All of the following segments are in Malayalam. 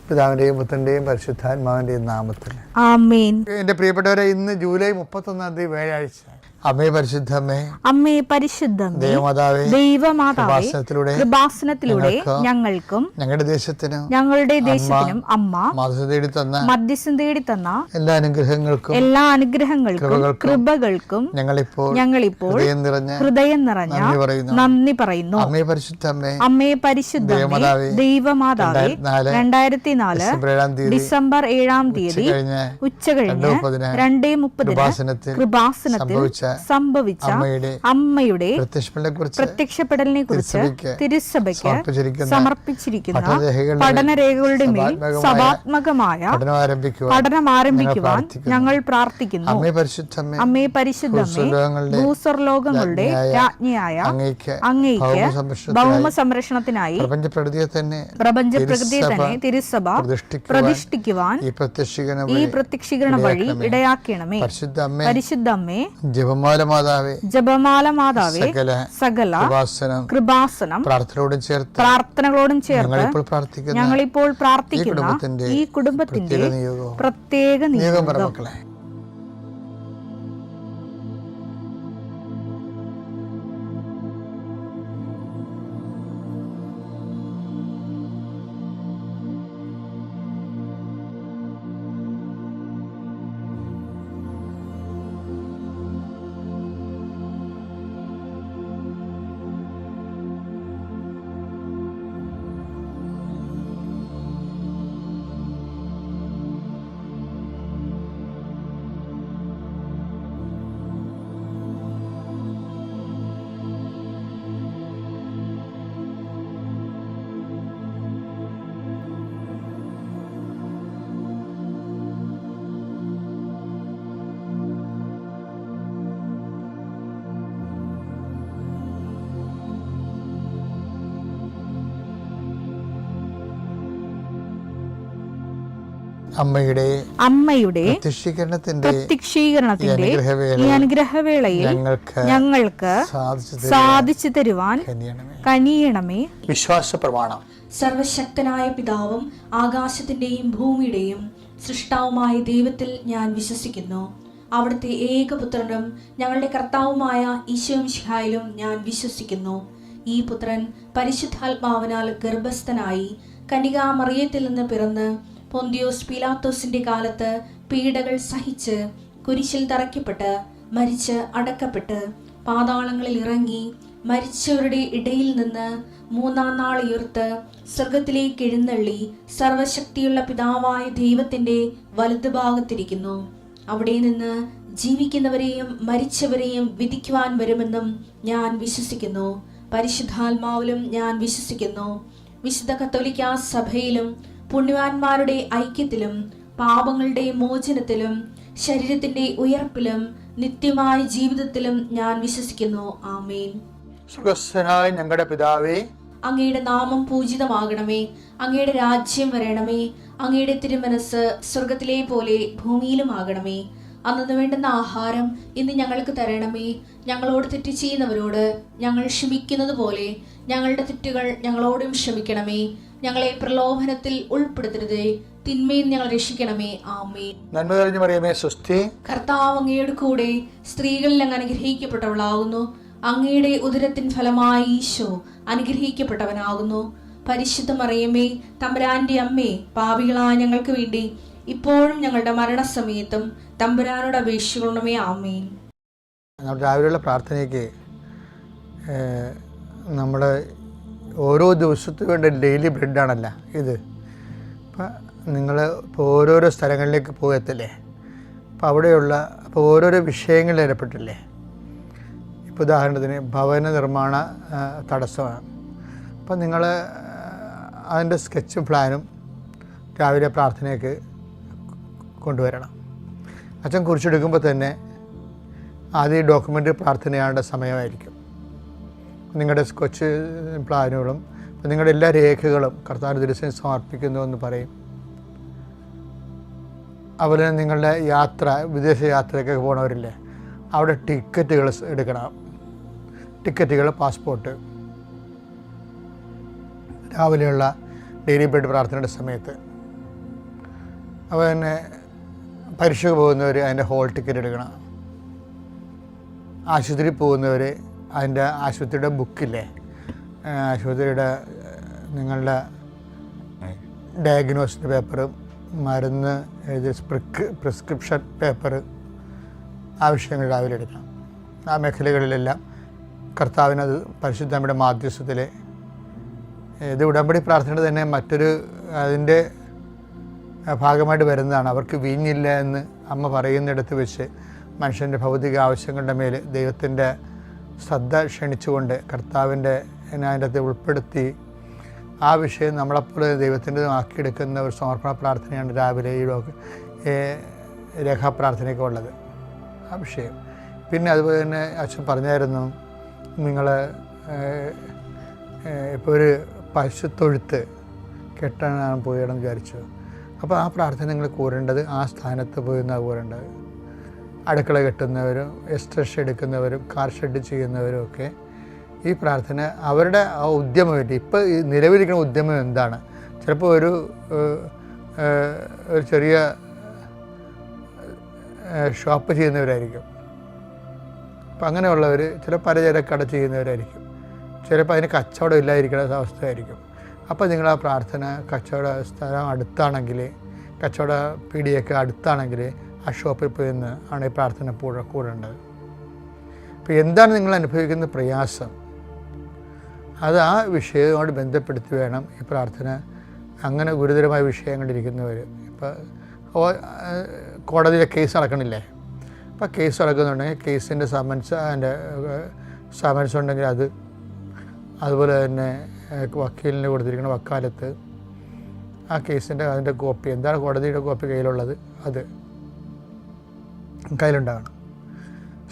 പിതാവിൻ്റെയും പുത്രൻ്റെയും പരിശുദ്ധാത്മാവിൻ്റെയും നാമത്തിൽ ആമേൻ. എൻ്റെ പ്രിയപ്പെട്ടവരെ, ഇന്ന് ജൂലൈ 31 വ്യാഴാഴ്ച. അമ്മേ പരിശുദ്ധമേ, അമ്മേ പരിശുദ്ധമേ, ദൈവമാതാവേ, ദൈവമാതാവേ, കൃപാസനത്തിലൂടെ ഞങ്ങൾക്കും ഞങ്ങളുടെ ദേശത്തിനും അമ്മ മധ്യസ്ഥം തേടി തന്ന എല്ലാ അനുഗ്രഹങ്ങൾക്കും കൃപകൾക്കും ഞങ്ങളിപ്പോൾ ഹൃദയം നിറഞ്ഞ നന്ദി പറയുന്നു. അമ്മേ പരിശുദ്ധമേ, ദൈവമാതാവേ, 2004 ഡിസംബർ 7-ാം തീയതി ഉച്ചകഴിഞ്ഞ് 2:30 കൃപാസനത്തിൽ സംഭവിച്ച അമ്മയുടെ പ്രത്യക്ഷപ്പെടലിനെ കുറിച്ച് തിരുസഭയ്ക്ക് സമർപ്പിച്ചിരിക്കുന്ന പഠനരേഖകളുടെ മേൽ സഭാത്മകമായ പഠനം ആരംഭിക്കുവാൻ ഞങ്ങൾ പ്രാർത്ഥിക്കുന്നു. അമ്മേ പരിശുദ്ധമേ, ഭൂസ്വർലോകങ്ങളുടെ രാജ്ഞിയായ അങ്ങേയ്ക്ക് ഭൗമ സംരക്ഷണത്തിനായി പ്രപഞ്ചപ്രകൃതിയെ തന്നെ തിരുസഭ പ്രതിഷ്ഠിക്കുവാൻ ഈ പ്രത്യക്ഷീകരണ വഴി ഇടയാക്കണമേ. പരിശുദ്ധമ്മേ, ജപമാല മാതാവേ, സകല കൃപാസനം പ്രാർത്ഥനകളോടും ചേർത്ത് ഞങ്ങളിപ്പോൾ പ്രാർത്ഥിക്കുന്ന ഈ കുടുംബത്തിന്റെ പ്രത്യേക നിയോഗം. അമ്മയുടെ പ്രത്യക്ഷീകരണത്തിന്റെ ഈ അനുഗ്രഹവേളയിൽ ഞങ്ങൾക്ക് സാധിച്ചു തരുവാൻ കനിയണമേ. വിശ്വാസ പ്രമാണം. സർവശക്തനായ പിതാവും ആകാശത്തിന്റെയും ഭൂമിയുടെയും സൃഷ്ടാവുമായ ദൈവത്തിൽ ഞാൻ വിശ്വസിക്കുന്നു. അവിടുത്തെ ഏകപുത്രനും ഞങ്ങളുടെ കർത്താവുമായ ഈശോമിശിഹായിലും ഞാൻ വിശ്വസിക്കുന്നു. ഈ പുത്രൻ പരിശുദ്ധാത്മാവിനാൽ ഗർഭസ്ഥനായി കന്യകാമറിയത്തിൽ നിന്ന് പിറന്ന് പൊന്തിയോസ് പീലാത്തോസിന്റെ കാലത്ത് പീഡകൾ സഹിച്ച് കുരിശിൽ തറയ്ക്കപ്പെട്ട് മരിച്ച് അടക്കപ്പെട്ട് പാതാളങ്ങളിൽ ഇറങ്ങി മരിച്ചവരുടെ ഇടയിൽ നിന്ന് 3-ാം നാൾ ഉയർത്ത് സ്വർഗത്തിലേക്ക് എഴുന്നള്ളി സർവശക്തിയുള്ള പിതാവായ ദൈവത്തിന്റെ വലതുഭാഗത്തിരിക്കുന്നു. അവിടെ നിന്ന് ജീവിക്കുന്നവരെയും മരിച്ചവരെയും വിധിക്കുവാൻ വരുമെന്നും ഞാൻ വിശ്വസിക്കുന്നു. പരിശുദ്ധാത്മാവിലും ഞാൻ വിശ്വസിക്കുന്നു. വിശുദ്ധ കത്തോലിക്കാ സഭയിലും പുണ്യവാന്മാരുടെ ഐക്യത്തിലും പാപങ്ങളുടെ മോചനത്തിലും ശരീരത്തിന്റെ ഉയർപ്പിലും നിത്യമായ ജീവിതത്തിലും ഞാൻ വിശ്വസിക്കുന്നു. ആമേൻ. സ്വർഗ്ഗസ്ഥനായ ഞങ്ങളുടെ പിതാവേ, അങ്ങയുടെ നാമം പൂജിതമാകണമേ. അങ്ങയുടെ രാജ്യം വരണമേ. അങ്ങയുടെ തിരുമനസ് സ്വർഗത്തിലെ പോലെ ഭൂമിയിലും ആകണമേ. അന്നു വേണ്ടുന്ന ആഹാരം ഇന്ന് ഞങ്ങൾക്ക് തരണമേ. ഞങ്ങളോട് തെറ്റ് ചെയ്യുന്നവരോട് ഞങ്ങൾ ക്ഷമിക്കുന്നത് പോലെ ഞങ്ങളുടെ തെറ്റുകൾ ഞങ്ങളോടും ക്ഷമിക്കണമേ. ഞങ്ങളെ പ്രലോഭനത്തിൽ ഉൾപ്പെടുത്തരുതേ, തിന്മയിൽ ഞങ്ങൾ രക്ഷിക്കണമേ. ആമേൻ. നന്മ നിറഞ്ഞ മറിയമേ, സ്വസ്തി. കർത്താവ് അങ്ങയുടെ കൂടെ സ്ത്രീകളിൽ അങ്ങ് അനുഗ്രഹിക്കപ്പെട്ടവളാകുന്നു. അങ്ങയുടെ ഉദരത്തിൻ ഫലമായി ഈശോ അനുഗ്രഹിക്കപ്പെട്ടവനാകുന്നു. പരിശുദ്ധ മറിയമേ, തമ്പുരാന്റെ അമ്മേ, പാപികളായ ഞങ്ങൾക്ക് വേണ്ടി ഇപ്പോഴും ഞങ്ങളുടെ മരണസമയത്തും തമ്പുരാനോട് അപേക്ഷിക്കണമേ. ആമേൻ. രാവിലെയുള്ള പ്രാർത്ഥനയ്ക്ക് നമ്മൾ ഓരോ ദിവസത്തിന് വേണ്ട ഡെയിലി ബ്രെഡാണല്ല ഇത്. അപ്പം നിങ്ങൾ ഇപ്പോൾ ഓരോരോ സ്ഥലങ്ങളിലേക്ക് പോകത്തില്ലേ, അപ്പോൾ ഓരോരോ വിഷയങ്ങളിൽ ഏർപ്പെട്ടില്ലേ. ഇപ്പോൾ ഉദാഹരണത്തിന് ഭവന നിർമ്മാണ തടസ്സമാണ്. അപ്പം നിങ്ങൾ അതിൻ്റെ സ്കെച്ചും പ്ലാനും രാവിലെ പ്രാർത്ഥനയ്ക്ക് കൊണ്ടുവരണം. അച്ഛൻ കുറിച്ചെടുക്കുമ്പോൾ തന്നെ ആദ്യം ഡോക്യുമെൻ്റ് പ്രാർത്ഥനയാണ്ട സമയമായിരിക്കും. നിങ്ങളുടെ സ്കെച്ച് പ്ലാനുകളും നിങ്ങളുടെ എല്ലാ രേഖകളും കർത്താവിൻ്റെ ദിവസം സമർപ്പിക്കുന്നു എന്ന് പറയും. അതുപോലെ നിങ്ങളുടെ യാത്ര, വിദേശ യാത്രയ്ക്കൊക്കെ പോകണവരില്ലേ, അവിടെ ടിക്കറ്റുകൾ എടുക്കണം. ടിക്കറ്റുകൾ, പാസ്പോർട്ട് രാവിലെയുള്ള ഡെയിലി ബ്രെഡ് പ്രാർത്ഥനയുടെ സമയത്ത് അപ്പോൾ തന്നെ പരീക്ഷയ്ക്ക് പോകുന്നവർ അതിൻ്റെ ഹോൾ ടിക്കറ്റ് എടുക്കണം. ആശുപത്രിയിൽ പോകുന്നവർ അതിൻ്റെ ആശുപത്രിയുടെ ബുക്കില്ലേ, ആശുപത്രിയുടെ നിങ്ങളുടെ ഡയഗ്നോസിൻ്റെ പേപ്പറും മരുന്ന് എഴുതിയ പ്രിസ്ക്രിപ്ഷൻ പേപ്പർ ആവശ്യങ്ങൾ രാവിലെ എടുക്കണം. ആ മേഖലകളിലെല്ലാം കർത്താവിനത് പരിശുദ്ധമ്മയുടെ മാധ്യസ്ഥത്തിൽ ഇത് ഉടമ്പടി പ്രാർത്ഥന തന്നെ മറ്റൊരു അതിൻ്റെ ഭാഗമായിട്ട് വരുന്നതാണ്. അവർക്ക് വീഞ്ഞില്ല എന്ന് അമ്മ പറയുന്നിടത്ത് വെച്ച് മനുഷ്യൻ്റെ ഭൗതിക ആവശ്യങ്ങളുടെ മേൽ ദൈവത്തിൻ്റെ ശ്രദ്ധ ക്ഷണിച്ചുകൊണ്ട് കർത്താവിൻ്റെ അതിൻ്റെ അകത്ത് ഉൾപ്പെടുത്തി ആ വിഷയം നമ്മളെപ്പോലെ ദൈവത്തിൻ്റെ ആക്കിയെടുക്കുന്ന ഒരു സമർപ്പണ പ്രാർത്ഥനയാണ് രാവിലെ ഈ രേഖാപ്രാർത്ഥനയൊക്കെ ഉള്ളത്, ആ വിഷയം. പിന്നെ അതുപോലെ തന്നെ അച്ഛൻ പറഞ്ഞായിരുന്നു, നിങ്ങൾ ഇപ്പോൾ ഒരു പശുത്തൊഴുത്ത് കെട്ടാൻ പോയിടം വിചാരിച്ചു. അപ്പോൾ ആ പ്രാർത്ഥന നിങ്ങൾ കൂരേണ്ടത് ആ സ്ഥാനത്ത് പോയി നിന്നാണ് കൂരേണ്ടത്. അടുക്കള കെട്ടുന്നവരും എസ്റ്റർ എടുക്കുന്നവരും കാർ ഷെഡ് ചെയ്യുന്നവരും ഒക്കെ ഈ പ്രാർത്ഥന അവരുടെ ആ ഉദ്യമമില്ല. ഇപ്പോൾ ഈ നിലവിലിരിക്കുന്ന ഉദ്യമം എന്താണ്? ചിലപ്പോൾ ഒരു ചെറിയ ഷോപ്പ് ചെയ്യുന്നവരായിരിക്കും. അപ്പം അങ്ങനെയുള്ളവർ ചില പലചരക്കട ചെയ്യുന്നവരായിരിക്കും. ചിലപ്പോൾ അതിന് കച്ചവടം ഇല്ലാതിരിക്കുന്ന അവസ്ഥയായിരിക്കും. അപ്പോൾ നിങ്ങൾ ആ പ്രാർത്ഥന കച്ചവട സ്ഥലം അടുത്താണെങ്കിൽ, കച്ചവട പീടിയൊക്കെ അടുത്താണെങ്കിൽ ആ ഷോപ്പിൽ പോയി നിന്ന് ആണ് ഈ പ്രാർത്ഥന കൂടേണ്ടത്. അപ്പോൾ എന്താണ് നിങ്ങൾ അനുഭവിക്കുന്ന പ്രയാസം, അത് ആ വിഷയവുമായിട്ട് ബന്ധപ്പെടുത്തി വേണം ഈ പ്രാർത്ഥന. അങ്ങനെ ഗുരുതരമായ വിഷയങ്ങളിരിക്കുന്നവർ, ഇപ്പോൾ കോടതിയിലെ കേസ് നടക്കണില്ലേ, അപ്പോൾ കേസ് നടക്കുന്നുണ്ടെങ്കിൽ കേസിൻ്റെ സമൻസ് ഉണ്ടെങ്കിൽ അത്, അതുപോലെ തന്നെ വക്കീലിന് കൊടുത്തിരിക്കുന്ന വക്കാലത്ത് ആ കേസിൻ്റെ അതിൻ്റെ കോപ്പി, എന്താണ് കോടതിയുടെ കോപ്പി കയ്യിലുള്ളത് അത് കയ്യിലുണ്ടാകണം.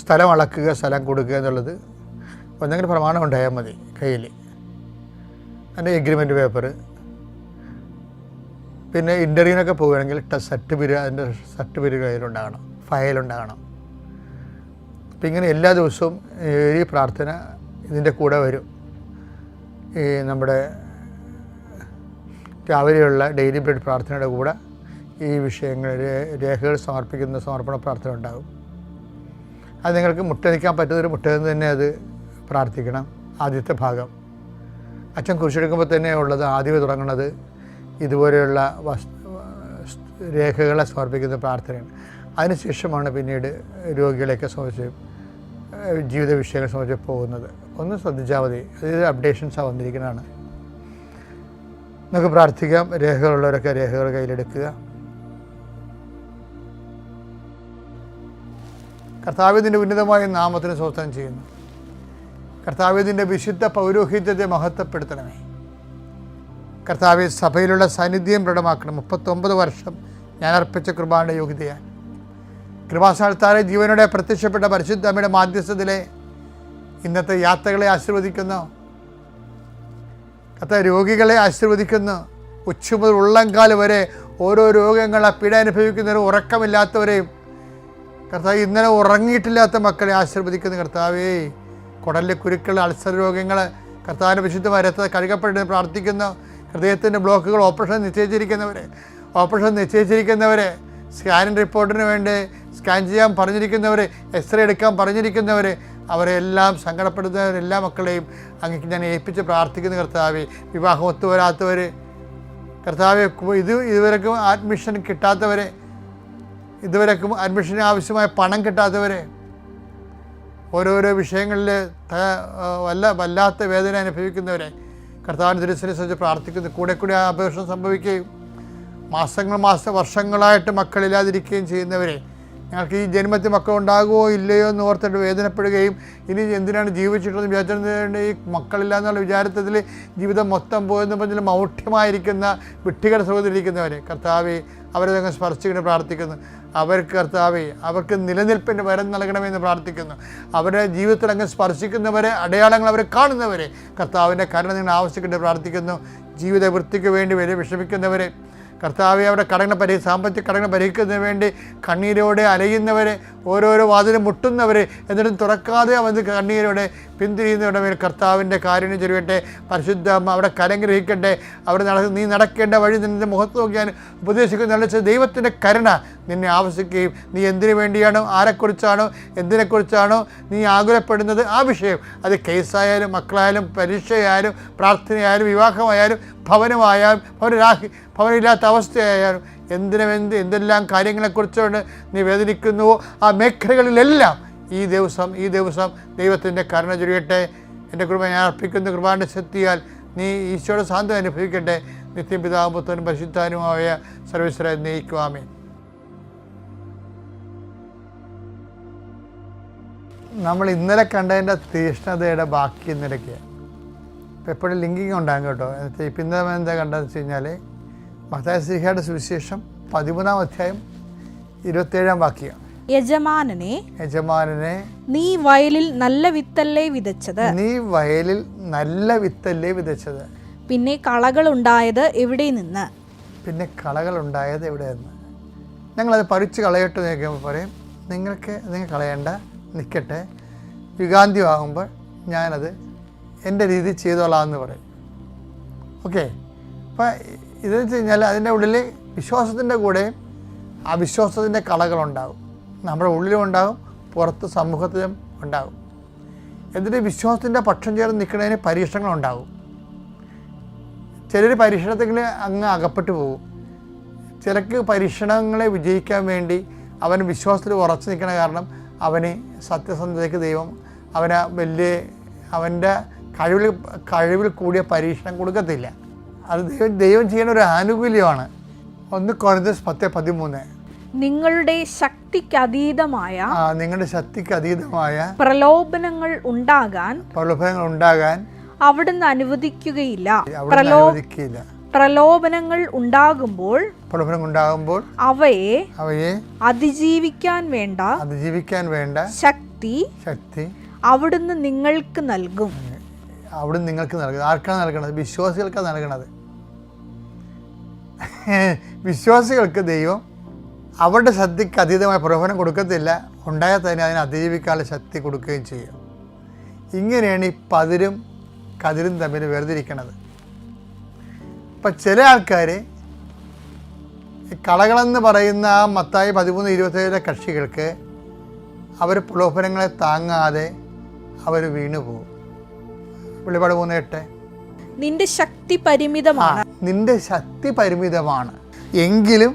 സ്ഥലം അളക്കുക, സ്ഥലം കൊടുക്കുക എന്നുള്ളത് എന്തെങ്കിലും പ്രമാണം ഉണ്ടായാൽ മതി കയ്യിൽ. അതിൻ്റെ എഗ്രിമെൻറ്റ് പേപ്പർ, പിന്നെ ഇൻ്റർവ്യൂവിനൊക്കെ പോവുകയാണെങ്കിൽ അതിൻ്റെ സർട്ടിഫിക്കറ്റ് കയ്യിലുണ്ടാകണം, ഫയലുണ്ടാകണം. അപ്പം ഇങ്ങനെ എല്ലാ ദിവസവും ഈ പ്രാർത്ഥന ഇതിൻ്റെ കൂടെ വരും. ഈ നമ്മുടെ രാവിലെയുള്ള ഡെയിലി ബ്രെഡ് പ്രാർത്ഥനയുടെ കൂടെ ഈ വിഷയങ്ങൾ രേഖകൾ സമർപ്പിക്കുന്ന സമർപ്പണ പ്രാർത്ഥന ഉണ്ടാകും. അത് നിങ്ങൾക്ക് മുട്ടനിക്കാൻ പറ്റുന്നൊരു മുട്ടയെന്ന് തന്നെ അത് പ്രാർത്ഥിക്കണം. ആദ്യത്തെ ഭാഗം അച്ഛൻ കുരിശെടുക്കുമ്പോൾ തന്നെ ഉള്ളത് ആദ്യമേ തുടങ്ങുന്നത് ഇതുപോലെയുള്ള രേഖകളെ സമർപ്പിക്കുന്ന പ്രാർത്ഥനയാണ്. അതിനുശേഷമാണ് പിന്നീട് രോഗികളെയൊക്കെ സംബന്ധിച്ച് ജീവിത വിഷയങ്ങളെ സംബന്ധിച്ച് പോകുന്നത്. ഒന്ന് ശ്രദ്ധിച്ചാൽ മതി, അതായത് അപ്ഡേഷൻസാണ് വന്നിരിക്കുന്നതാണ്. നമുക്ക് പ്രാർത്ഥിക്കാം. രേഖകളുള്ളവരൊക്കെ രേഖകൾ കയ്യിലെടുക്കുക. കർത്താവിൻ്റെ ഉന്നതമായ നാമത്തിന് സ്തോത്രം ചെയ്യുന്നു. കർത്താവിൻ്റെ വിശുദ്ധ പൗരോഹിത്യത്തെ മഹത്വപ്പെടുത്തണമേ. കർത്താവ് സഭയിലുള്ള സാന്നിധ്യം ദൃഢമാക്കണം. 39 വർഷം ഞാൻ അർപ്പിച്ച കൃപാന്റെ യോഗ്യതയാണ്. കൃപാസ്ഥാനത്താരെ ജീവനോടെ പ്രത്യക്ഷപ്പെട്ട പരിശുദ്ധ അമ്മയുടെ മാധ്യസ്ഥത്തിലെ ഇന്നത്തെ യാത്രകളെ ആശീർവദിക്കുന്നു. കർത്താവ് രോഗികളെ ആശീർവദിക്കുന്നു. ഉച്ച മുതൽ ഉള്ളംകാല് വരെ ഓരോ രോഗങ്ങളെ പീഡ അനുഭവിക്കുന്നവരും ഉറക്കമില്ലാത്തവരെയും കർത്താവ് ഇന്നലെ ഉറങ്ങിയിട്ടില്ലാത്ത മക്കളെ ആശീർവദിക്കുന്നു. കർത്താവേ, കുടലിലെ കുരുക്കൾ, അൾസർ രോഗങ്ങൾ കർത്താവിൻ്റെ വിശുദ്ധമായ രക്തം കഴുകപ്പെട്ട് പ്രാർത്ഥിക്കുന്നു. ഹൃദയത്തിൻ്റെ ബ്ലോക്കുകൾ ഓപ്പറേഷൻ നിശ്ചയിച്ചിരിക്കുന്നവരെ, സ്കാനിങ് റിപ്പോർട്ടിന് വേണ്ടി സ്കാൻ ചെയ്യാൻ പറഞ്ഞിരിക്കുന്നവരെ, എക്സ്റേ എടുക്കാൻ പറഞ്ഞിരിക്കുന്നവരെ, അവരെല്ലാം സങ്കടപ്പെടുന്നവർ എല്ലാ മക്കളെയും അങ്ങേക്ക് ഞാൻ ഏൽപ്പിച്ച് പ്രാർത്ഥിക്കുന്ന കർത്താവേ. വിവാഹം ഒത്തുവരാത്തവർ കർത്താവെ, ഇതുവരെക്കും അഡ്മിഷൻ കിട്ടാത്തവരെ, ഇതുവരെക്കും അഡ്മിഷന് ആവശ്യമായ പണം കിട്ടാത്തവരെ, ഓരോരോ വിഷയങ്ങളിൽ വല്ലാത്ത വേദന അനുഭവിക്കുന്നവരെ കർത്താവിൻ്റെ തിരുസന്നിധിയിൽ പ്രാർത്ഥിക്കുന്നു. കൂടെ ആ അപേക്ഷ സംഭവിക്കുകയും വർഷങ്ങളായിട്ട് മക്കളില്ലാതിരിക്കുകയും ചെയ്യുന്നവരെ, ഞങ്ങൾക്ക് ഈ ജന്മത്തിൽ മക്കളുണ്ടാകുമോ ഇല്ലയോ എന്ന് ഓർത്തിട്ട് വേദനപ്പെടുകയും ഇനി എന്തിനാണ് ജീവിച്ചിട്ടുള്ളത് വിചാരിച്ചത്, ഈ മക്കളില്ല എന്നുള്ള വിചാരത്തിൽ ജീവിതം മൊത്തം പോയെന്ന് പറഞ്ഞാൽ മൗഢ്യമായിരിക്കുന്ന വിഡ്ഢികളുടെ സഹോദരിയിരിക്കുന്നവരെ കർത്താവെ, അവരെ അങ്ങ് സ്പർശിക്കണം പ്രാർത്ഥിക്കുന്നു. അവർക്ക് കർത്താവെ, അവർക്ക് നിലനിൽപ്പിൻ്റെ വരം നൽകണമെന്ന് പ്രാർത്ഥിക്കുന്നു. അവരുടെ ജീവിതത്തിൽ അങ്ങ് സ്പർശിക്കുന്നവരെ, അടയാളങ്ങൾ അവരെ കാണുന്നവരെ കർത്താവിൻ്റെ കരുണ നിങ്ങൾ ആവശ്യപ്പെട്ട് പ്രാർത്ഥിക്കുന്നു. ജീവിത വൃത്തിക്ക് വേണ്ടി വിഷമിക്കുന്നവരെ കർത്താവെ, അവരുടെ കടങ്ങൾ സാമ്പത്തിക കടങ്ങൾ പരിഹരിക്കുന്നതിന് വേണ്ടി കണ്ണീരോടെ അലയുന്നവരെ, ഓരോരോ വാതിലും മുട്ടുന്നവരെ, എന്നിട്ടും തുറക്കാതെ അവൻ കണ്ണീരോടെ പിന്തിരിയുന്നവരുടെ മേൽ കർത്താവിൻ്റെ കാരുണ്യം ചൊരിയട്ടെ. പരിശുദ്ധ അമ്മ അവിടെ കരഗ്രഹിക്കട്ടെ. അവിടെ നീ നടക്കേണ്ട വഴി നിന്റെ മുഖത്ത് നോക്കിയാൽ ഉപദേശിക്കുന്ന ദൈവത്തിൻ്റെ കരുണ നിന്നെ ആവശ്യിക്കുകയും നീ എന്തിനു വേണ്ടിയാണോ, ആരെക്കുറിച്ചാണോ, എന്തിനെക്കുറിച്ചാണോ നീ ആകുലപ്പെടുന്നത്, ആ വിഷയം, അത് കേസായാലും, മക്കളായാലും, പരീക്ഷയായാലും, പ്രാർത്ഥനയായാലും, വിവാഹമായാലും, ഭവനമായാലും, ഭവനമില്ലാത്ത അവസ്ഥയായാലും, എന്തെല്ലാം കാര്യങ്ങളെക്കുറിച്ചുകൊണ്ട് നീ വേദനിക്കുന്നുവോ ആ മേഖലകളിലെല്ലാം ഈ ദിവസം ദൈവത്തിൻ്റെ കരുണ ചൊരിയട്ടെ. എൻ്റെ കൃപ ഞാൻ അർപ്പിക്കുന്ന കൃപാന്റെ ശക്തിയാൽ നീ ഈശോയുടെ സാന്ത്വനം അനുഭവിക്കട്ടെ. നിത്യം പിതാവും പുത്രനും പരിശുദ്ധാനുമായ സർവ്വേശ്വരനെ നയിക്കുവാമേ. നമ്മൾ ഇന്നലെ കണ്ടതിൻ്റെ തീഷ്ണതയുടെ ബാക്കി ഇന്നലേക്ക് ഇപ്പം എപ്പോഴും ലിങ്കിങ് ഉണ്ടാകും കേട്ടോ. ഇപ്പം ഇന്നലെ എന്താ കണ്ടതെന്ന് വെച്ച് കഴിഞ്ഞാൽ മത്തായിയുടെ സുവിശേഷം 13-ാം അധ്യായം 27-ാം വാക്യം. യജമാനനെ നീ വയലിൽ നല്ല വിത്തല്ലേ വിതച്ചത്, പിന്നെ കളകൾ ഉണ്ടായത് എവിടെ നിന്ന്? ഞങ്ങളത് പറിച്ച് കളയട്ടെ നോക്കുമ്പോൾ പറയും, നിങ്ങൾ കളയണ്ട, നിൽക്കട്ടെ, യുഗാന്ത്യമാകുമ്പോൾ ഞാനത് എൻ്റെ രീതി ചെയ്തോളാമെന്ന് പറയും. ഓക്കെ. അപ്പം ഇതെന്ന് വെച്ച് കഴിഞ്ഞാൽ അതിൻ്റെ ഉള്ളിൽ വിശ്വാസത്തിൻ്റെ കൂടെ അവിശ്വാസത്തിൻ്റെ കളകളുണ്ടാകും. നമ്മുടെ ഉള്ളിലും ഉണ്ടാകും, പുറത്ത് സമൂഹത്തിലും ഉണ്ടാകും. എന്നിട്ട് വിശ്വാസത്തിൻ്റെ പക്ഷം ചേർന്ന് നിൽക്കുന്നതിന് പരീക്ഷണങ്ങളുണ്ടാകും. ചിലർ പരീക്ഷണത്തിൽ അങ്ങ് അകപ്പെട്ടു പോകും. ചിലർക്ക് പരീക്ഷണങ്ങളെ വിജയിക്കാൻ വേണ്ടി അവൻ വിശ്വാസത്തിൽ ഉറച്ചു നിൽക്കുന്ന കാരണം അവന് സത്യസന്ധതയ്ക്ക് ദൈവം അവൻ്റെ കഴിവിൽ കൂടിയ പരീക്ഷണം കൊടുക്കത്തില്ല. അത് ദൈവം ചെയ്യുന്ന ഒരു ആനുകൂല്യമാണ്. 1 കൊരിന്ത്യർ 10:13 നിങ്ങളുടെ ശക്തിക്ക് അതീതമായ പ്രലോഭനങ്ങൾ ഉണ്ടാകാൻ അവിടുന്ന് അനുവദിക്കുകയില്ല. പ്രലോഭനങ്ങൾ ഉണ്ടാകുമ്പോൾ അവയെ അതിജീവിക്കാൻ വേണ്ട ശക്തി അവിടുന്ന് നിങ്ങൾക്ക് നൽകും. ആർക്കാണ് നൽകണത്? വിശ്വാസികൾക്കാണ് നൽകണത്. വിശ്വാസികൾക്ക് ദൈവം അവരുടെ ശക്തിക്ക് അതീതമായ പ്രലോഭനം കൊടുക്കത്തില്ല, ഉണ്ടായാൽ തന്നെ അതിനെ അതിജീവിക്കാനുള്ള ശക്തി കൊടുക്കുകയും ചെയ്യും. ഇങ്ങനെയാണ് ഈ പതിരും കതിരും തമ്മിൽ വേർതിരിക്കണത്. ഇപ്പം ചില ആൾക്കാർ കളകളെന്ന് പറയുന്ന ആ മത്തായി 13:27 കക്ഷികൾക്ക് അവർ പ്രലോഭനങ്ങളെ താങ്ങാതെ അവർ വീണുപോകും. വെളിപാട് 3:8 നിന്റെ ശക്തി പരിമിതമാണ്, എങ്കിലും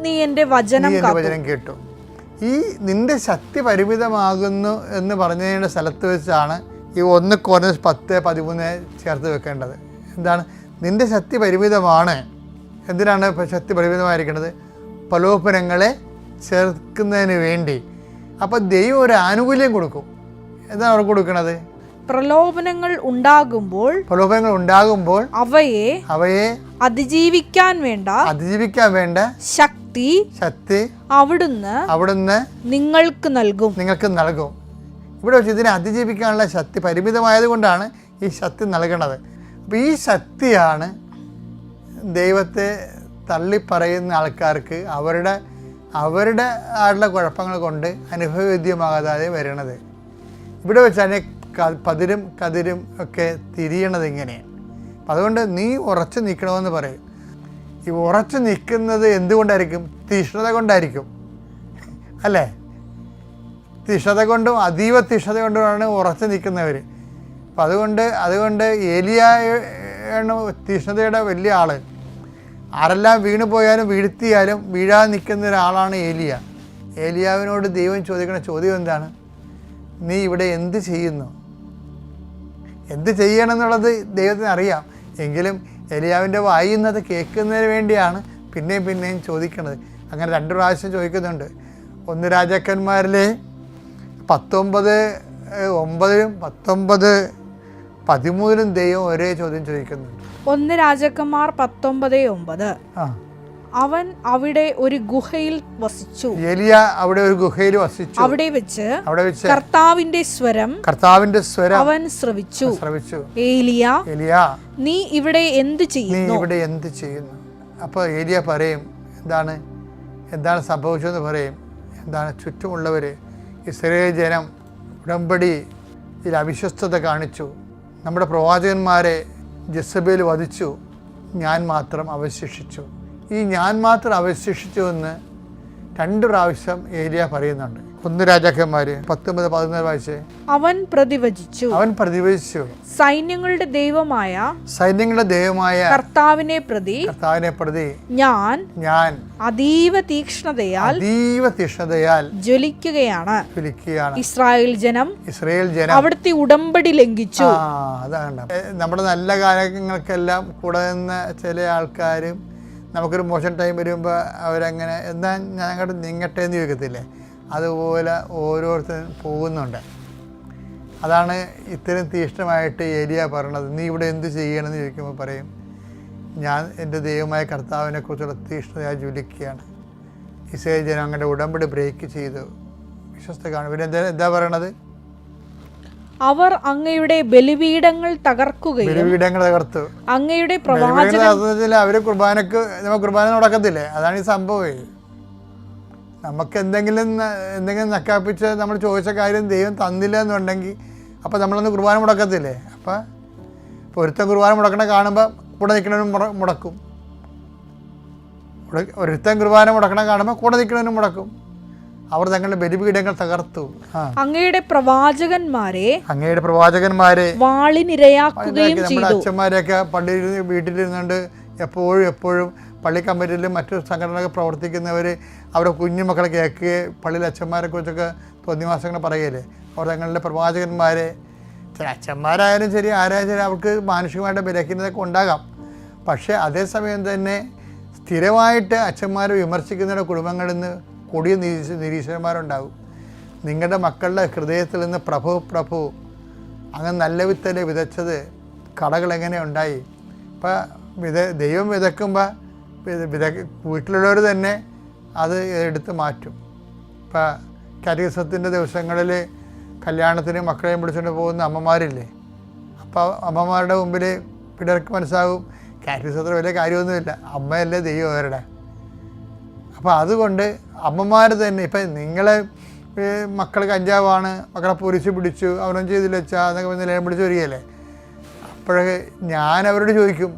നീ എൻ്റെ വചനം കേട്ടു. ഈ നിന്റെ ശക്തി പരിമിതമാകുന്നു എന്ന് പറഞ്ഞതിൻ്റെ സ്ഥലത്ത് വെച്ചാണ് ഈ 1 കൊരിന്ത്യർ 10:13 ചേർത്ത് വെക്കേണ്ടത്. എന്താണ്? നിന്റെ ശക്തി പരിമിതമാണ്. എന്തിനാണ് ശക്തി പരിമിതമായിരിക്കുന്നത്? പ്രലോഭനങ്ങളെ ചേർക്കുന്നതിന് വേണ്ടി. അപ്പം ദൈവം ഒരു ആനുകൂല്യം കൊടുക്കും. എന്താണ് അവർ കൊടുക്കുന്നത്? പ്രലോഭനങ്ങൾ ഉണ്ടാകുമ്പോൾ അവയെ അതിജീവിക്കാൻ വേണ്ട ശക്തി അവിടുന്ന് നിങ്ങൾക്ക് നൽകും. ഇവിടെ വെച്ച് ഇതിനെ അതിജീവിക്കാനുള്ള ശക്തി പരിമിതമായത് കൊണ്ടാണ് ഈ ശക്തി നൽകണത്. അപ്പോൾ ഈ ശക്തിയാണ് ദൈവത്തെ തള്ളിപ്പറയുന്ന ആൾക്കാർക്ക് അവരുടെ ആളുടെ കുഴപ്പങ്ങൾ കൊണ്ട് അനുഭവവേദ്യമാകാതെ വരണത്. ഇവിടെ വെച്ചാണ് പതിരും കതിരും ഒക്കെ തിരിയണത് ഇങ്ങനെയാണ്. അതുകൊണ്ട് നീ ഉറച്ചു നിൽക്കണമെന്ന് പറയും. ഈ ഉറച്ചു നിൽക്കുന്നത് എന്തുകൊണ്ടായിരിക്കും? തീഷ്ണത കൊണ്ടായിരിക്കും, അല്ലേ? തീഷ്ണത കൊണ്ടും അതീവ തീഷ്ണത കൊണ്ടുമാണ് ഉറച്ചു നിൽക്കുന്നവർ. അപ്പം അതുകൊണ്ട് ഏലിയായാണ് തീഷ്ണതയുടെ വലിയ ആൾ. ആരെല്ലാം വീണു പോയാലും വീഴ്ത്തിയാലും വീഴാതെ നിൽക്കുന്ന ഒരാളാണ് ഏലിയാവിനോട് ദൈവം ചോദിക്കുന്ന ചോദ്യം എന്താണ്? നീ ഇവിടെ എന്ത് ചെയ്യുന്നു? എന്ത് ചെയ്യണമെന്നുള്ളത് ദൈവത്തിന് അറിയാം. എങ്കിലും ഏലിയാവിൻ്റെ വായിന്നത് കേൾക്കുന്നതിന് വേണ്ടിയാണ് പിന്നെയും ചോദിക്കുന്നത്. അങ്ങനെ 2 പ്രാവശ്യം ചോദിക്കുന്നുണ്ട്. 1 രാജാക്കന്മാരിലെ 19:9 19:13 ദൈവം ഒരേ ചോദ്യം ചോദിക്കുന്നുണ്ട്. 1 രാജാക്കന്മാർ 19:9 അവൻ അവിടെ ഒരു ഗുഹയിൽ വസിച്ചു. ഏലിയ അവിടെ ഒരു ഗുഹയിൽ വസിച്ചു. അവിടെ വെച്ച് കർത്താവിന്റെ സ്വരം അവൻ ശ്രവിച്ചു. ഏലിയ, നീ ഇവിടെ എന്ത് ചെയ്യുന്നു? അപ്പോൾ ഏലിയ പറയും, എന്താണ് സംഭവിച്ചതെന്ന് പറയും. എന്താണ് ചുറ്റുമുള്ളവർ, ഇസ്രായേൽ ജനം ഉടമ്പടി ഇതിൽ അവിശ്വസ്തത കാണിച്ചു, നമ്മുടെ പ്രവാചകന്മാരെ ജെസബേൽ വധിച്ചു, ഞാൻ മാത്രം അവശേഷിച്ചു. ഈ ഞാൻ മാത്രം അവശേഷിച്ചു എന്ന് 2 പ്രാവശ്യം ഏലിയ പറയുന്നുണ്ട്. 1 രാജാക്കന്മാർ 19-11 വായിച്ചേ. അവൻ പ്രതിവചിച്ചു സൈന്യങ്ങളുടെ ദൈവമായ കർത്താവിനെ പ്രതി ഞാൻ അതീവ തീക്ഷ്ണതയാൽ ജ്വലിക്കുകയാണ്. ഇസ്രായേൽ ജനം അവിടുത്തെ ഉടമ്പടി ലംഘിച്ചു. അതാണ് നമ്മുടെ നല്ല കാര്യങ്ങൾക്കെല്ലാം കൂടെ നിന്ന ചില ആൾക്കാരും നമുക്കൊരു മോശം ടൈം വരുമ്പോൾ അവരങ്ങനെ എന്താ ഞാൻ അങ്ങോട്ട് നീങ്ങട്ടെ എന്ന് ചോദിക്കത്തില്ലേ, അതുപോലെ ഓരോരുത്തരും പോകുന്നുണ്ട്. അതാണ് ഇത്രയും തീക്ഷ്ണമായിട്ട് ഏലിയ പറയണത്. നീ ഇവിടെ എന്ത് ചെയ്യണമെന്ന് ചോദിക്കുമ്പോൾ പറയും, ഞാൻ എൻ്റെ ദൈവമായ കർത്താവിനെ കുറിച്ചുള്ള തീക്ഷ്ണതയായി ജ്വലിക്കുകയാണ്. ഇസ്രായേൽ ജനം അങ്ങനെ ഉടമ്പടി ബ്രേക്ക് ചെയ്തു, വിശ്വസ്ത കാണും. പിന്നെ എന്താ പറയണത്? അവർ അങ്ങയുടെ ബലിപീഠങ്ങൾ തകർത്തു. അങ്ങയുടെ അവര് കുർബാന നടക്കത്തില്ലേ? അതാണ് ഈ സംഭവം. നമുക്ക് എന്തെങ്കിലും നക്കാപ്പിച്ച് നമ്മൾ ചോദിച്ച കാര്യം ദൈവം തന്നില്ല എന്നുണ്ടെങ്കിൽ അപ്പം നമ്മളൊന്ന് കുർബാന മുടക്കത്തില്ലേ? അപ്പം ഒരുത്തൻ കുർബാന മുടക്കണ കാണുമ്പോൾ കൂടെ നിൽക്കണവനും മുടക്കും, ഒരുത്തൻ കുർബാന മുടക്കണ കാണുമ്പോൾ കൂടെ നിൽക്കണവനും മുടക്കും. അവർ തങ്ങളുടെ ബലിപീഠങ്ങൾ തകർത്തു. അങ്ങയുടെ പ്രവാചകന്മാരെ വാളിനിരയാക്കുകയും ചെയ്തു. നമ്മുടെ അച്ഛന്മാരെയൊക്കെ പള്ളിയിൽ വീട്ടിലിരുന്നുകൊണ്ട് എപ്പോഴും പള്ളി കമ്മിറ്റിയിലും മറ്റു സംഘടനകൾ പ്രവർത്തിക്കുന്നവർ അവരുടെ കുഞ്ഞുമക്കളെ കേൾക്കുകയും പള്ളിയിലെ അച്ഛന്മാരെ കുറിച്ചൊക്കെ തോന്നിവാസങ്ങൾ പറയുകയില്ലേ. അവർ തങ്ങളുടെ പ്രവാചകന്മാരെ, ചില അച്ഛന്മാരായാലും ശരി ആരായാലും ശരി, അവർക്ക് മാനുഷികമായിട്ട് ബലഹീനതയൊക്കെ ഉണ്ടാകാം. പക്ഷേ അതേസമയം തന്നെ സ്ഥിരമായിട്ട് അച്ഛന്മാരെ വിമർശിക്കുന്നവരുടെ കുടുംബങ്ങളിൽ നിന്ന് കൊടിയ നിരീശ്വരന്മാരുണ്ടാകും. നിങ്ങളുടെ മക്കളുടെ ഹൃദയത്തിൽ നിന്ന് പ്രഭു അങ്ങനെ നല്ല വിത്തല്ലേ വിതച്ചത്, കടകൾ എങ്ങനെ ഉണ്ടായി. ഇപ്പം ദൈവം വിതക്കുമ്പോൾ വീട്ടിലുള്ളവർ തന്നെ അത് എടുത്ത് മാറ്റും. ഇപ്പം കാറ്റഗിസത്തിൻ്റെ ദിവസങ്ങളിൽ കല്യാണത്തിന് മക്കളെയും പിടിച്ചുകൊണ്ട് പോകുന്ന അമ്മമാരില്ലേ, അപ്പോൾ അമ്മമാരുടെ മുമ്പിൽ പിള്ളേർക്ക് മനസ്സാകും കാറ്റഗിസത്തിന് വലിയ കാര്യമൊന്നുമില്ല, അമ്മയല്ലേ ദൈവം അവരുടെ. അപ്പോൾ അതുകൊണ്ട് അമ്മമാർ തന്നെ, ഇപ്പം നിങ്ങളെ മക്കൾ കഞ്ചാവാണ്, മക്കളെ പോലീസ് പിടിച്ചു, അവനൊന്നും ചെയ്തില്ല വെച്ചാൽ എന്നൊക്കെ നിലയം പിടിച്ച് വരികയല്ലേ. അപ്പോഴൊക്കെ ഞാൻ അവരോട് ചോദിക്കും,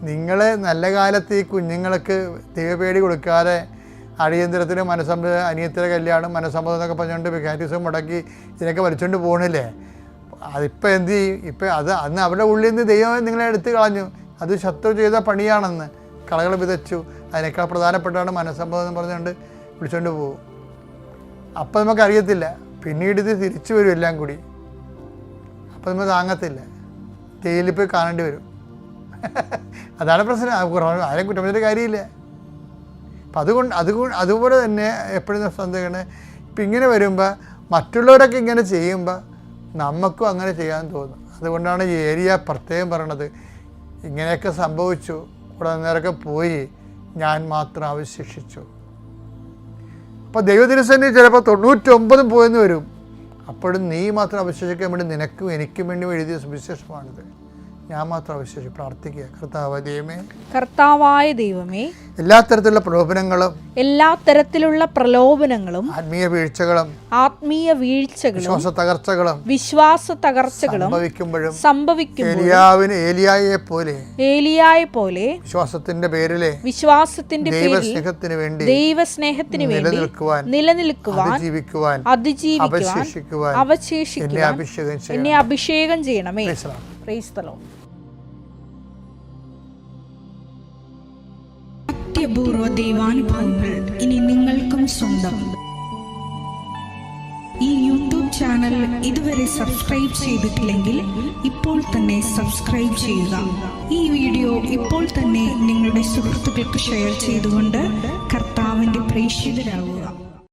നിങ്ങൾ നല്ല കാലത്ത് ഈ കുഞ്ഞുങ്ങൾക്ക് ദൈവപേടി കൊടുക്കാതെ അടിയന്തരത്തിന് അനിയത്തിൻ്റെ കല്യാണം മനസ്സമ്മതം എന്നൊക്കെ പറഞ്ഞുകൊണ്ട് കാറ്റഗിസം മുടക്കി ഇതിനൊക്കെ വലിച്ചുകൊണ്ട് പോകണില്ലേ. അതിപ്പോൾ എന്ത് ചെയ്യും? ഇപ്പം അന്ന് അവരുടെ ഉള്ളിൽ നിന്ന് ദൈവം നിങ്ങളെ എടുത്ത് കളഞ്ഞു. അത് ശത്രു ചെയ്ത പണിയാണെന്ന് കളകൾ വിതച്ചു. അതിനേക്കാൾ പ്രധാനപ്പെട്ടാണ് മനസ്സമ്മതം എന്ന് പറഞ്ഞുകൊണ്ട് വിളിച്ചുകൊണ്ട് പോകും. അപ്പം നമുക്കറിയത്തില്ല, പിന്നീട് ഇത് തിരിച്ചു വരും എല്ലാം കൂടി. അപ്പം നമ്മൾ താങ്ങത്തില്ല, ജയിലിൽ പോയി കാണേണ്ടി വരും. അതാണ് പ്രശ്നം. ആരും കുറ്റം പറഞ്ഞിട്ട് കാര്യമില്ല. അപ്പം അതുപോലെ തന്നെ എപ്പോഴും ശ്രദ്ധിക്കണേ, ഇപ്പം ഇങ്ങനെ വരുമ്പോൾ മറ്റുള്ളവരൊക്കെ ഇങ്ങനെ ചെയ്യുമ്പോൾ നമുക്കും അങ്ങനെ ചെയ്യാൻ തോന്നും. അതുകൊണ്ടാണ് ഈ ഏരിയ പ്രത്യേകം പറയണത്, ഇങ്ങനെയൊക്കെ സംഭവിച്ചു, കൂടെ നേരൊക്കെ പോയി, ഞാൻ മാത്രം അവശേഷിച്ചു. അപ്പോൾ ദൈവത്തിനുസന്നിധി ചിലപ്പോൾ 99 പോയെന്ന് വരും. അപ്പോഴും നീ മാത്രം അവശേഷിക്കാൻ വേണ്ടി നിനക്കും എനിക്കും വേണ്ടി എഴുതിയ സുവിശേഷമാണിത്. ഞാൻ മാത്രം അവശേഷിച്ചു. പ്രാർത്ഥിക്കുക. കർത്താവായ ദൈവമേ, എല്ലാ തരത്തിലുള്ള പ്രലോഭനങ്ങളും ആത്മീയ വീഴ്ചകളും വിശ്വാസ തകർച്ചകളും സംഭവിക്കുമ്പോഴും ഏലിയായെ പോലെ വിശ്വാസത്തിന്റെ പേരിൽ ദൈവസ്നേഹത്തിന് വേണ്ടി നിലനിൽക്കുവാൻ അതിജീവിക്കുവാൻ അവശേഷിക്കുവാൻ എന്നെ അഭിഷേകം ചെയ്യണമേ. Praise the lord. അത്യപൂർവ ദൈവാനുഭവങ്ങൾ ഇനി നിങ്ങൾക്കും സ്വന്തം. ഈ യൂട്യൂബ് ചാനൽ ഇതുവരെ സബ്സ്ക്രൈബ് ചെയ്തിട്ടില്ലെങ്കിൽ ഇപ്പോൾ തന്നെ സബ്സ്ക്രൈബ് ചെയ്യുക. ഈ വീഡിയോ ഇപ്പോൾ തന്നെ നിങ്ങളുടെ സുഹൃത്തുക്കൾക്ക് ഷെയർ ചെയ്തുകൊണ്ട് കർത്താവിൻ്റെ പ്രേക്ഷിതരാകുക.